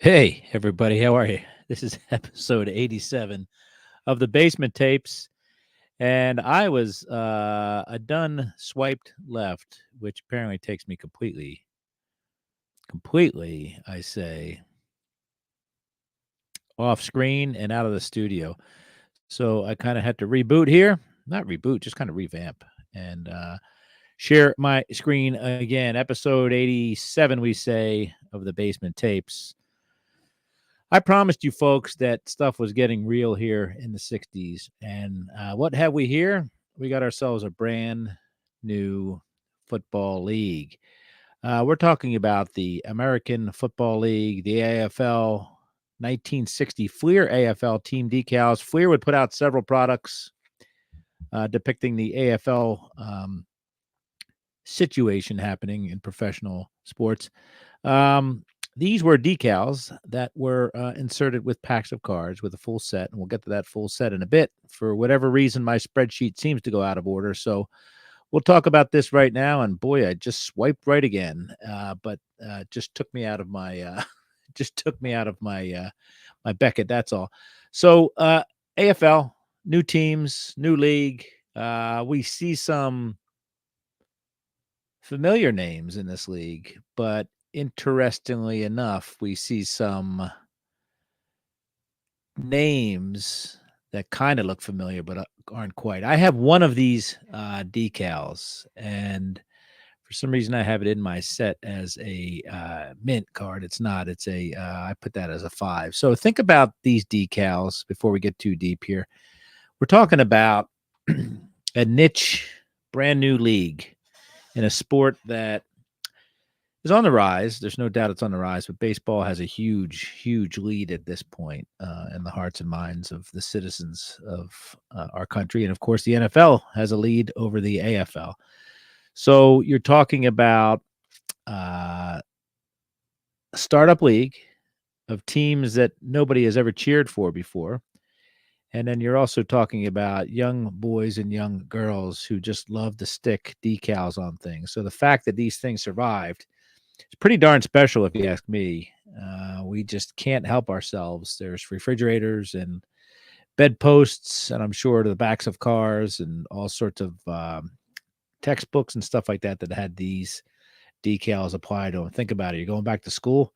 Hey, everybody, how are you? This is episode 87 of the Basement Tapes. And I was a done swiped left, which apparently takes me completely, I say, off screen and out of the studio. So I kind of had to reboot here. Not reboot, just kind of revamp and share my screen again. Episode 87, we say, of the Basement Tapes. I promised you folks that stuff was getting real here in the 60s. And what have we here? We got ourselves a brand new football league. We're talking about the American Football League, the AFL, 1960 Fleer AFL team decals. Fleer would put out several products depicting the AFL situation happening in professional sports. Um, these were decals that were inserted with packs of cards with a full set, and we'll get to that full set in a bit. For whatever reason, my spreadsheet seems to go out of order, so we'll talk about this right now. And boy, I just swiped right again, but just took me out of my just took me out of my Beckett. That's all. So AFL, new teams, new league. We see some familiar names in this league, but interestingly enough, we see some names that kind of look familiar but aren't quite. I have one of these decals, and for some reason, I have it in my set as a mint card. It's not. It's a. I put that as a 5. So think about these decals before we get too deep here. We're talking about a niche, brand new league in a sport that is on the rise. There's no doubt it's on the rise, but baseball has a huge lead at this point in the hearts and minds of the citizens of our country. And of course, the NFL has a lead over the AFL. So you're talking about a startup league of teams that nobody has ever cheered for before. And then you're also talking about young boys and young girls who just love to stick decals on things. So the fact that these things survived, it's pretty darn special, if you ask me. We just can't help ourselves. There's refrigerators and bedposts, and I'm sure to the backs of cars and all sorts of textbooks and stuff like that that had these decals applied to them. Think about it. You're going back to school,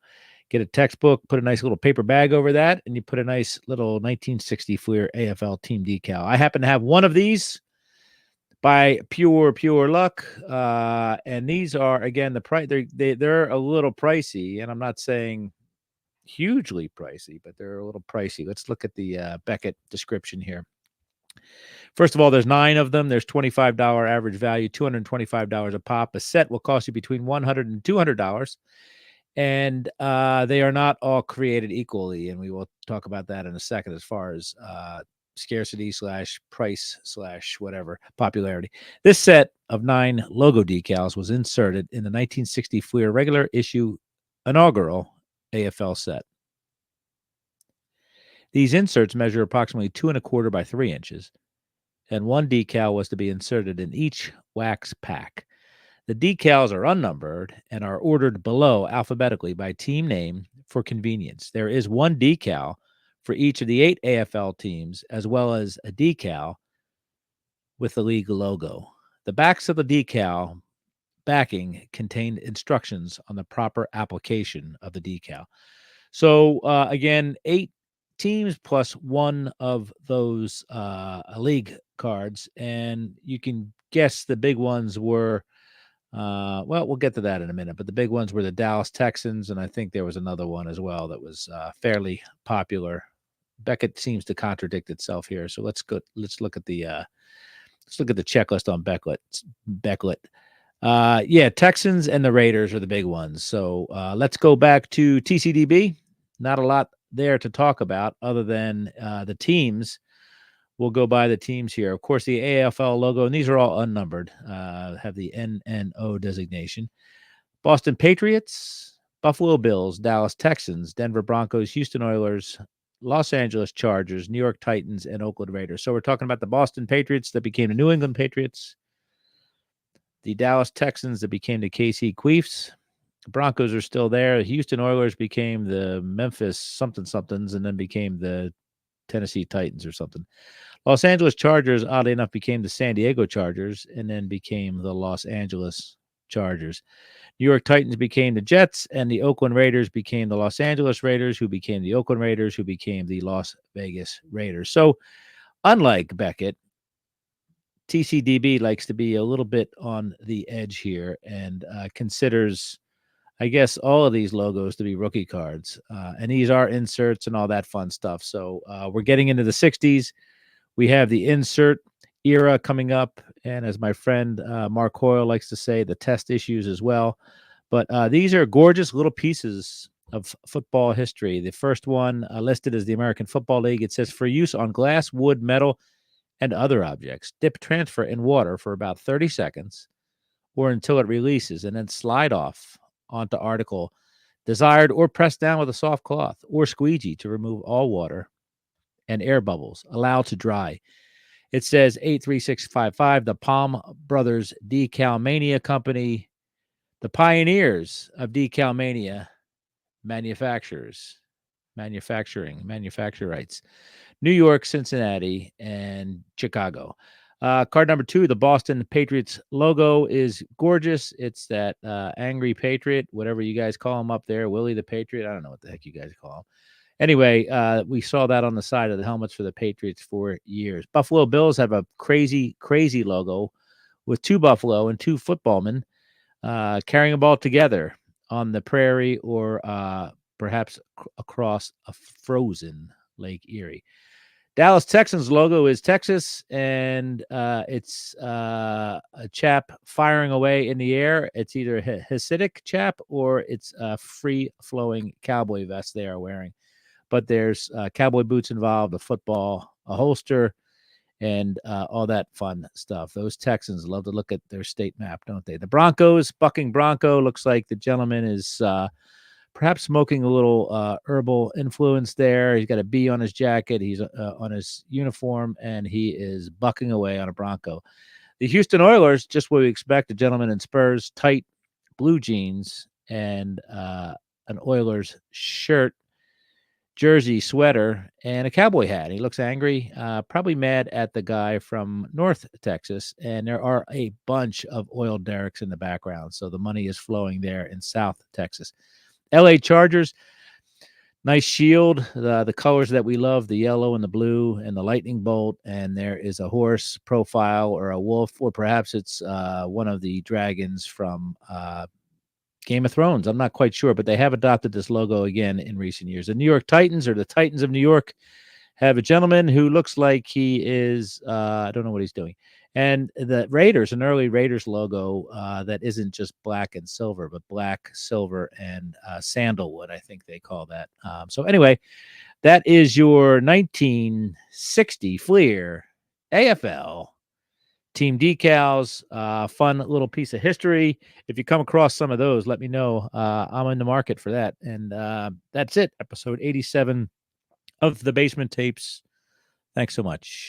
get a textbook, put a nice little paper bag over that, and you put a nice little 1960 Fleer AFL team decal. I happen to have one of these by pure luck, and these are, again, the price. They're a little pricey, and I'm not saying hugely pricey, but they're a little pricey. Let's look at the Beckett description here. First of all, there's 9 of them. There's $25 average value, $225 a pop. A set will cost you between $100 and $200, and they are not all created equally, and we will talk about that in a second as far as scarcity / price / whatever popularity. This set of 9 logo decals was inserted in the 1960 Fleer regular issue inaugural AFL set. These inserts measure approximately 2¼ by 3 inches, and one decal was to be inserted in each wax pack. The decals are unnumbered and are ordered below alphabetically by team name for convenience. There is one decal for each of the 8 AFL teams, as well as a decal with the league logo. The backs of the decal backing contained instructions on the proper application of the decal. So, again, 8 teams plus one of those league cards, and you can guess the big ones were well, we'll get to that in a minute, but the big ones were the Dallas Texans, and I think there was another one as well that was fairly popular. Beckett seems to contradict itself here, so let's look at the checklist on Beckett. Yeah, Texans and the Raiders are the big ones. So let's go back to TCDB. Not a lot there to talk about other than the teams. We'll go by the teams here. Of course, the AFL logo, and these are all unnumbered, have the NNO designation. Boston Patriots, Buffalo Bills, Dallas Texans, Denver Broncos, Houston Oilers, Los Angeles Chargers, New York Titans, and Oakland Raiders. So we're talking about the Boston Patriots that became the New England Patriots, the Dallas Texans that became the KC Chiefs, The Broncos are still there. The Houston Oilers became the Memphis something somethings and then became the Tennessee Titans or something. Los Angeles Chargers, oddly enough, became the San Diego Chargers and then became the Los Angeles Chargers. New York Titans became the Jets, and the Oakland Raiders became the Los Angeles Raiders, who became the Oakland Raiders, who became the Las Vegas Raiders. So, unlike Beckett, TCDB likes to be a little bit on the edge here and considers, I guess, all of these logos to be rookie cards. And these are inserts and all that fun stuff. So, we're getting into the 60s. We have the insert era coming up. And as my friend Mark Hoyle likes to say, the test issues as well. But these are gorgeous little pieces of football history. The first one listed as the American Football League. It says, for use on glass, wood, metal, and other objects, dip transfer in water for about 30 seconds or until it releases, and then slide off onto article desired, or press down with a soft cloth or squeegee to remove all water and air bubbles. Allow to dry. It says 83655, the Palm Brothers Decal Mania Company, the pioneers of Decal Mania manufacture rights. New York, Cincinnati, and Chicago. Card number 2, the Boston Patriots logo is gorgeous. It's that angry patriot, whatever you guys call him up there, Willie the Patriot. I don't know what the heck you guys call him. Anyway, we saw that on the side of the helmets for the Patriots for years. Buffalo Bills have a crazy, crazy logo with 2 buffalo and 2 footballmen carrying a ball together on the prairie or perhaps across a frozen Lake Erie. Dallas Texans logo is Texas, and it's a chap firing away in the air. It's either a Hasidic chap or it's a free-flowing cowboy vest they are wearing. But there's cowboy boots involved, a football, a holster, and all that fun stuff. Those Texans love to look at their state map, don't they? The Broncos, bucking Bronco. Looks like the gentleman is perhaps smoking a little herbal influence there. He's got a bee on his jacket. He's on his uniform, and he is bucking away on a Bronco. The Houston Oilers, just what we expect, a gentleman in Spurs, tight blue jeans, and an Oilers shirt, jersey, sweater, and a cowboy hat. He looks angry, probably mad at the guy from North Texas. And there are a bunch of oil derricks in the background, so the money is flowing there in South Texas. LA Chargers, nice shield, the colors that we love, the yellow and the blue and the lightning bolt. And there is a horse profile or a wolf, or perhaps it's one of the dragons from Game of Thrones. I'm not quite sure, but they have adopted this logo again in recent years. The New York Titans, or the Titans of New York, have a gentleman who looks like he is, I don't know what he's doing. And the Raiders, an early Raiders logo that isn't just black and silver, but black, silver, and sandalwood, I think they call that. So anyway, that is your 1960 Fleer AFL team decals. Fun little piece of history. If you come across some of those, let me know. I'm in the market for that. And that's it. Episode 87 of the Basement Tapes. Thanks so much.